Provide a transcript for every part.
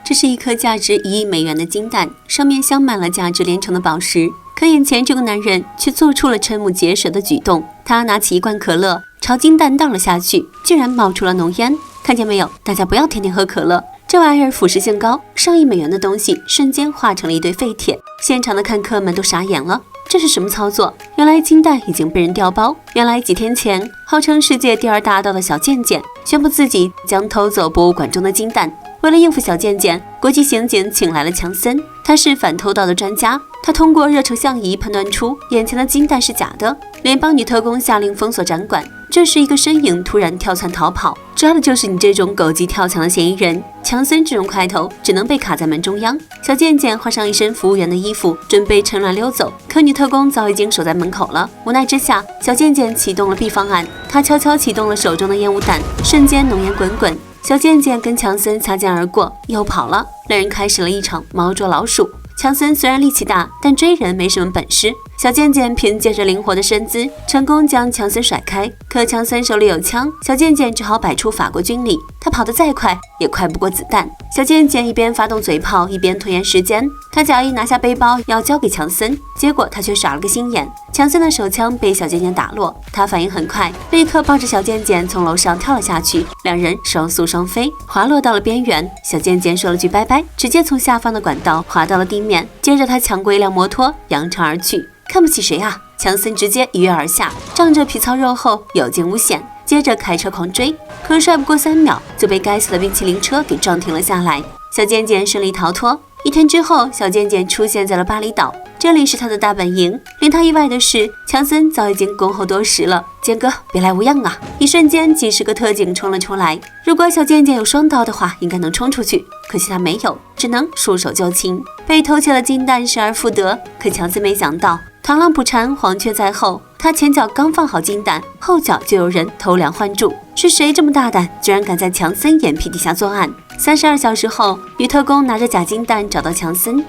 这是一颗价值1亿美元的金蛋，上面镶满了价值连城的宝石。可眼前这个男人却做出了瞠目结舌的举动，他拿起一罐可乐朝金蛋倒了下去，竟然冒出了浓烟。看见没有，大家不要天天喝可乐，这玩意儿腐蚀性高，上亿美元的东西瞬间化成了一堆废铁。现场的看客们都傻眼了，这是什么操作？原来金蛋已经被人调包。原来几天前，号称世界第2大盗的小贱贱宣布自己将偷走博物馆中的金蛋。为了应付小贱贱，国际刑警请来了强森，他是反偷盗的专家。他通过热成像仪判断出眼前的金蛋是假的。联邦女特工下令封锁展馆。这时，一个身影突然跳窜逃跑，抓的就是你这种狗急跳墙的嫌疑人。强森这种块头只能被卡在门中央。小贱贱换上一身服务员的衣服，准备趁乱溜走，可女特工早已经守在门口了。无奈之下，小贱贱启动了 B 方案，他悄悄启动了手中的烟雾弹，瞬间浓烟滚滚。小贱贱跟强森擦肩而过，又跑了。两人开始了一场猫捉老鼠。强森虽然力气大，但追人没什么本事。小贱贱凭借着灵活的身姿，成功将强森甩开。可强森手里有枪，小贱贱只好摆出法国军礼。他跑得再快，也快不过子弹。小贱贱一边发动嘴炮，一边拖延时间。他假意拿下背包要交给强森，结果他却耍了个心眼。强森的手枪被小贱贱打落，他反应很快，立刻抱着小贱贱从楼上跳了下去。两人双宿双飞，滑落到了边缘。小贱贱说了句拜拜，直接从下方的管道滑到了地面。接着他抢过一辆摩托，扬长而去。看不起谁啊？强森直接一跃而下，仗着皮糙肉厚，有惊无险。接着开车狂追，可帅不过3秒就被该死的冰淇淋车给撞停了下来。小贱贱顺利逃脱。1天之后，小贱贱出现在了巴厘岛，这里是他的大本营。令他意外的是，强森早已经恭候多时了。剑哥，别来无恙啊！一瞬间，几10个特警冲了出来。如果小贱贱有双刀的话，应该能冲出去，可惜他没有，只能束手就擒。被偷窃的金蛋失而复得，可强森没想到，螳螂捕蝉，黄雀在后。他前脚刚放好金蛋，后脚就有人偷梁换柱。是谁这么大胆，居然敢在强森眼皮底下作案？32小时后，女特工拿着假金蛋找到强森。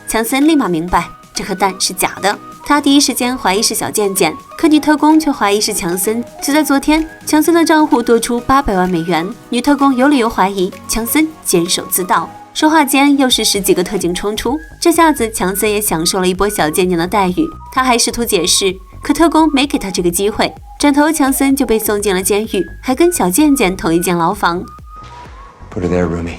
强森立马明白这颗蛋是假的，他第一时间怀疑是小贱贱，可女特工却怀疑是强森。就在昨天，强森的账户多出800万美元，女特工有理由怀疑强森监守自盗。说话间，又是10几个特警冲出，这下子强森也享受了一波小贱贱的待遇。他还试图解释，可特工没给他这个机会，转头强森就被送进了监狱，还跟小贱贱同一间牢房。 Put her there, Rumi.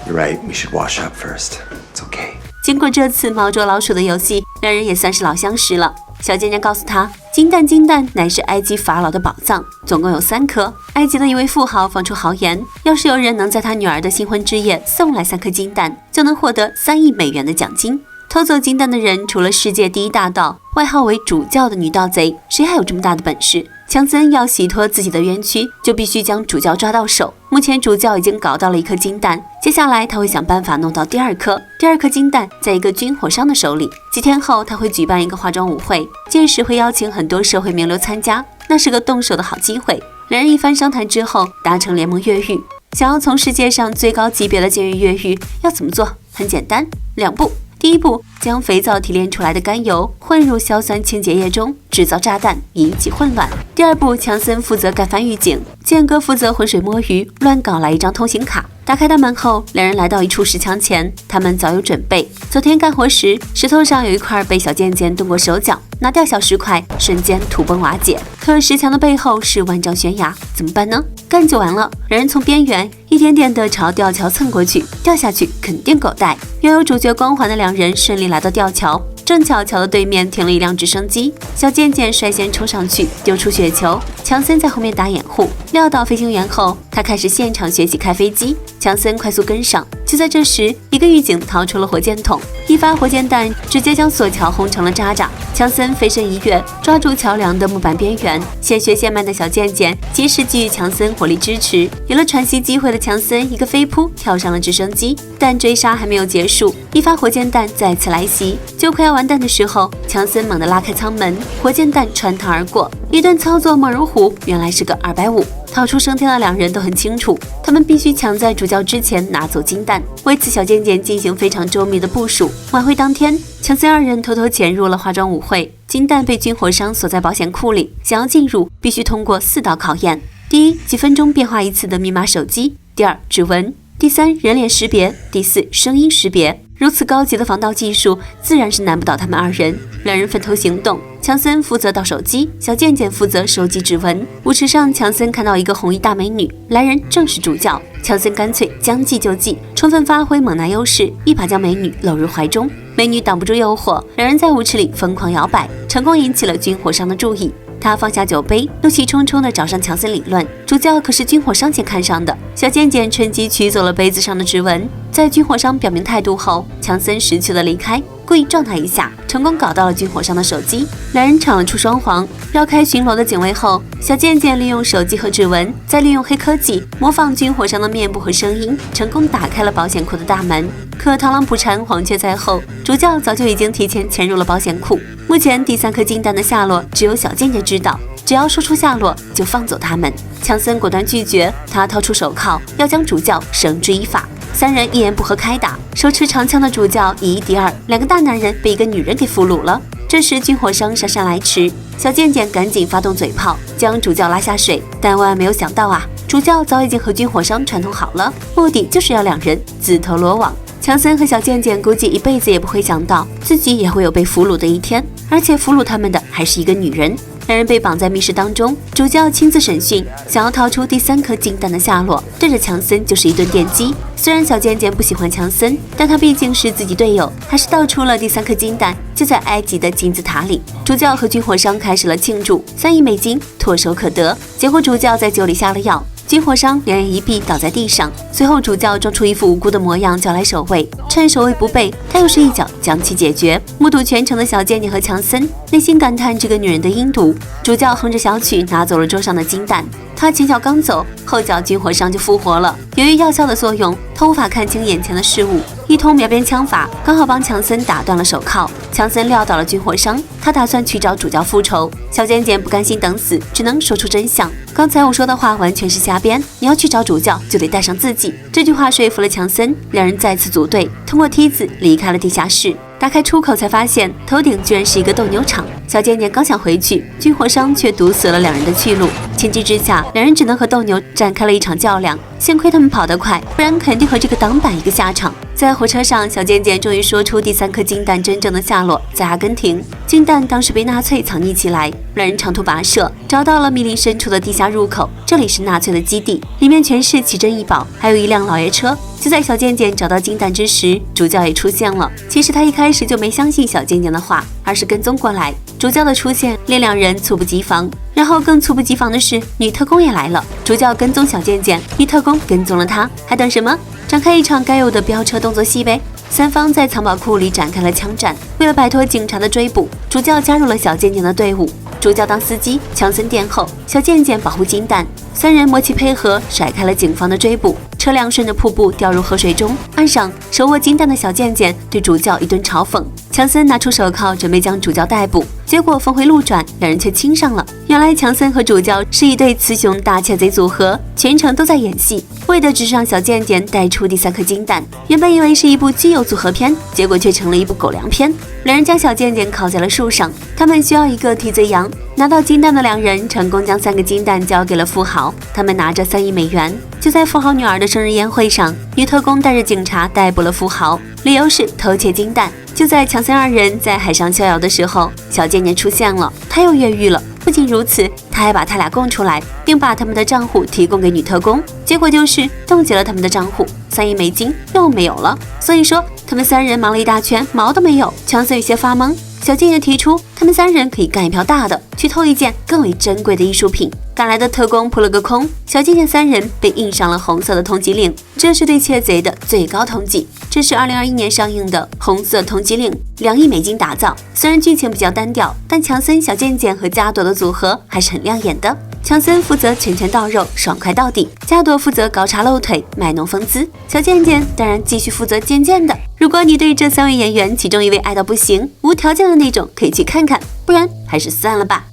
You're right, we should wash up first. It's okay. 经过这次猫捉老鼠的游戏，两人也算是老相识了。小贱贱告诉他，金蛋乃是埃及法老的宝藏，总共有3颗。埃及的一位富豪放出豪言，要是有人能在他女儿的新婚之夜送来3颗金蛋，就能获得3亿美元的奖金。偷走金蛋的人，除了世界第1大盗，外号为主教的女盗贼，谁还有这么大的本事？强森要洗脱自己的冤屈，就必须将主教抓到手。目前主教已经搞到了1颗金蛋，接下来他会想办法弄到第2颗。第2颗金蛋在一个军火商的手里。几天后，他会举办一个化妆舞会，届时会邀请很多社会名流参加，那是个动手的好机会。两人一番商谈之后，达成联盟越狱。想要从世界上最高级别的监狱越狱，要怎么做？很简单，2步。第1步，将肥皂提炼出来的甘油混入硝酸清洁液中，制造炸弹，引起混乱。第2步，强森负责干翻狱警，剑哥负责浑水摸鱼，乱搞来一张通行卡。打开大门后，两人来到一处石墙前，他们早有准备。昨天干活时，石头上有一块被小贱贱动过手脚，拿掉小石块，瞬间土崩瓦解。可石墙的背后是万丈悬崖，怎么办呢？干就完了。两人从边缘一点点地朝吊桥蹭过去，掉下去肯定狗带。拥有主角光环的两人顺利来到吊桥，正巧桥的对面停了一辆直升机。小贱贱率先冲上去，丢出雪球，强森在后面打掩护。撂倒飞行员后，他开始现场学习开飞机，强森快速跟上。就在这时，一个狱警掏出了火箭筒，一发火箭弹直接将索桥轰成了渣渣。强森飞身一跃，抓住桥梁的木板边缘，现学现卖的小贱贱及时给予强森火力支持。有了喘息机会的强森一个飞扑跳上了直升机，但追杀还没有结束，一发火箭弹再次来袭。就快要完蛋的时候，强森猛地拉开舱门，火箭弹穿膛而过，一顿操作猛如虎，原来是个250。逃出升天的两人都很清楚，他们必须抢在主教之前拿走金蛋。为此，小贱贱进行非常周密的部署。晚会当天，强森二人偷偷潜入了化妆舞会，金蛋被军火商锁在保险库里，想要进入必须通过4道考验。第一，几分钟变化一次的密码手机；第二，指纹；第三，人脸识别；第四，声音识别。如此高级的防盗技术，自然是难不倒他们二人。两人分头行动，强森负责盗手机，小贱贱负责收集指纹。舞池上，强森看到一个红衣大美女，来人正是主教。强森干脆将计就计，充分发挥猛男优势，一把将美女搂入怀中。美女挡不住诱惑，两人在舞池里疯狂摇摆，成功引起了军火商的注意。他放下酒杯，怒气冲冲地找上强森理论。主教可是军火商先看上的，小贱贱趁机取走了杯子上的指纹。在军火商表明态度后，强森识趣地离开，故意撞他一下，成功搞到了军火商的手机。两人抢了出双簧，绕开巡逻的警卫后，小贱贱利用手机和指纹，再利用黑科技模仿军火商的面部和声音，成功打开了保险库的大门。可螳螂捕蝉，黄雀在后，主教早就已经提前潜入了保险库。目前第三颗金弹的下落只有小贱贱知道，只要说出下落就放走他们。强森果断拒绝，他掏出手铐要将主教绳之以法。三人一言不合开打，手持长枪的主教以一敌二，两个大男人被一个女人给俘虏了。这时军火商姗姗来迟，小贱贱赶紧发动嘴炮将主教拉下水，但万万没有想到啊，主教早已经和军火商串通好了，目的就是要两人自投罗网。强森和小贱贱估计一辈子也不会想到自己也会有被俘虏的一天，而且俘虏他们的还是一个女人。两人被绑在密室当中，主教亲自审讯，想要逃出第三颗金弹的下落，对着强森就是一顿电击。虽然小贱贱不喜欢强森，但他毕竟是自己队友，还是盗出了第三颗金弹，就在埃及的金字塔里。主教和军火商开始了庆祝，3亿美金唾手可得。结果主教在酒里下了药，军火商两人一臂倒在地上，随后主教装出一副无辜的模样，叫来守卫，趁守卫不备，他又是一脚将其解决。目睹全程的小贱贱和强森内心感叹这个女人的阴毒。主教哼着小曲拿走了桌上的金弹，他前脚刚走，后脚军火商就复活了。由于药效的作用，他无法看清眼前的事物，一通秒变枪法刚好帮强森打断了手铐。强森撂倒了军火商，他打算去找主教复仇。小贱贱不甘心等死，只能说出真相。刚才我说的话完全是瞎编，你要去找主教就得带上自己。这句话说服了强森，两人再次组队，通过梯子离开了地下室。打开出口才发现头顶居然是一个斗牛场。小贱贱刚想回去，军火商却堵死了两人的去路。情急之下，两人只能和斗牛展开了一场较量。幸亏他们跑得快，不然肯定和这个挡板一个下场。在火车上，小贱贱终于说出第三颗金弹真正的下落，在阿根廷。金弹当时被纳粹藏匿起来，两人长途跋涉，找到了密林深处的地下入口，这里是纳粹的基地，里面全是奇珍异宝，还有一辆老爷车。就在小贱贱找到金弹之时，主教也出现了。其实他一开始就没相信小贱贱的话，而是跟踪过来。主教的出现令两人猝不及防，然后更猝不及防的是，女特工也来了。主教跟踪小贱贱，女特工跟踪了他，还等什么？展开一场该有的飙车动作戏呗！三方在藏宝库里展开了枪战。为了摆脱警察的追捕，主教加入了小贱贱的队伍。主教当司机，强森殿后，小贱贱保护金弹。三人默契配合，甩开了警方的追捕。车辆顺着瀑布掉入河水中，岸上手握金弹的小贱贱对主教一顿嘲讽。强森拿出手铐准备将主教逮捕，结果峰回路转，两人却亲上了。原来强森和主教是一对雌雄大窃贼组合，全程都在演戏，为的只是让小贱贱带出第三颗金弹。原本以为是一部基友组合片，结果却成了一部狗粮片。两人将小贱贱铐在了树上，他们需要一个替罪羊。拿到金弹的两人成功将3个金弹交给了富豪，他们拿着3亿美元。就在富豪女儿的生日宴会上，女特工带着警察逮捕了富豪，理由是偷窃金弹。就在强森二人在海上逍遥的时候，小贱贱出现了，她又越狱了。不仅如此，他还把他俩供出来，并把他们的账户提供给女特工，结果就是冻结了他们的账户，3亿美金又没有了。所以说他们3人忙了一大圈，毛都没有。强森有些发懵，小贱贱提出他们3人可以干一票大的，去偷一件更为珍贵的艺术品。赶来的特工扑了个空，小贱贱3人被印上了红色的通缉令，这是对窃贼的最高通缉。这是2021年上映的《红色通缉令》，2亿美金打造。虽然剧情比较单调，但强森、小贱贱和加朵的组合还是很亮眼的。强森负责拳拳到肉，爽快到底；加朵负责搞茶露腿，卖弄风姿；小贱贱当然继续负责贱贱的。如果你对这3位演员其中一位爱到不行，无条件的那种，可以去看看，不然还是算了吧。